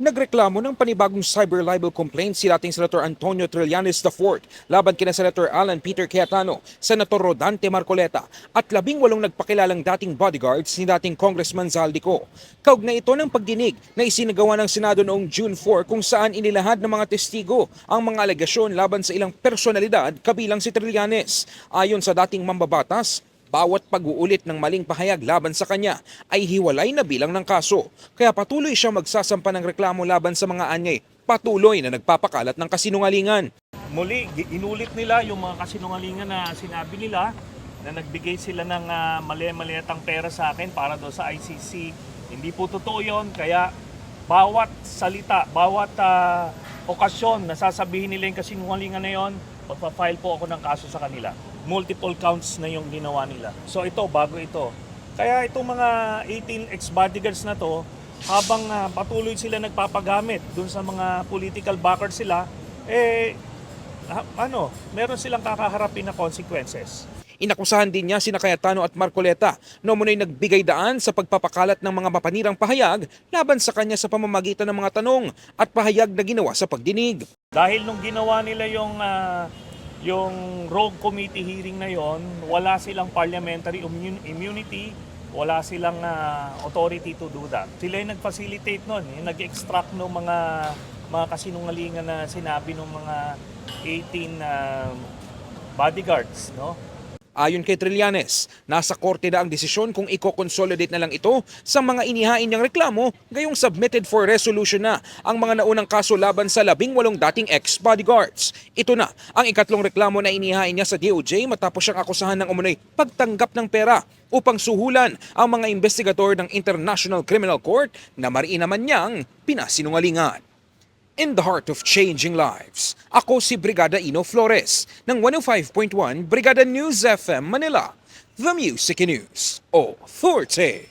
Nagreklamo ng panibagong cyber libel complaint si dating Senator Antonio Trillanes IV laban kina Senator Alan Peter Cayetano, Senator Rodante Marcoleta at 18 nagpakilalang dating bodyguards ni dating Congressman Zaldico. Kaugnay ito ng pagdinig na isinagawa ng Senado noong June 4 kung saan inilahad ng mga testigo ang mga alegasyon laban sa ilang personalidad kabilang si Trillanes. Ayon sa dating mambabatas, bawat pag-uulit ng maling pahayag laban sa kanya ay hiwalay na bilang ng kaso. Kaya patuloy siya magsasampa ng reklamo laban sa mga anyay patuloy na nagpapakalat ng kasinungalingan. Muli, inulit nila yung mga kasinungalingan na sinabi nila na nagbigay sila ng mali-maliatang pera sa akin para doon sa ICC. Hindi po totoo yun, kaya bawat salita, bawat okasyon na sasabihin nila yung kasinungalingan na yun, magpa-file po ako ng kaso sa kanila. Multiple counts na yung ginawa nila. So ito, bago ito. Kaya itong mga 18 ex-bodyguards na to, habang patuloy sila nagpapagamit dun sa mga political backers sila, meron silang kakaharapin na consequences. Inakusahan din niya sina Cayetano at Marcoleta na umunoy nagbigay daan sa pagpapakalat ng mga mapanirang pahayag laban sa kanya sa pamamagitan ng mga tanong at pahayag na ginawa sa pagdinig. Dahil nung ginawa nila yung rogue committee hearing na yon, wala silang parliamentary immunity, wala silang authority to do that. Sila yung nag-facilitate nun, yung nag-extract ng mga kasinungalingan na sinabi ng mga 18 bodyguards, no? Ayon kay Trillanes, nasa korte na ang desisyon kung i-consolidate na lang ito sa mga inihain niyang reklamo, gayong submitted for resolution na ang mga naunang kaso laban sa 18 dating ex-bodyguards. Ito na ang ikatlong reklamo na inihain niya sa DOJ matapos siyang akusahan ng umunoy pagtanggap ng pera upang suhulan ang mga investigador ng International Criminal Court na mariin naman niyang pinasinungalingan. In the heart of changing lives, ako si Brigada Ino Flores ng 105.1 Brigada News FM Manila, The Music News Authority.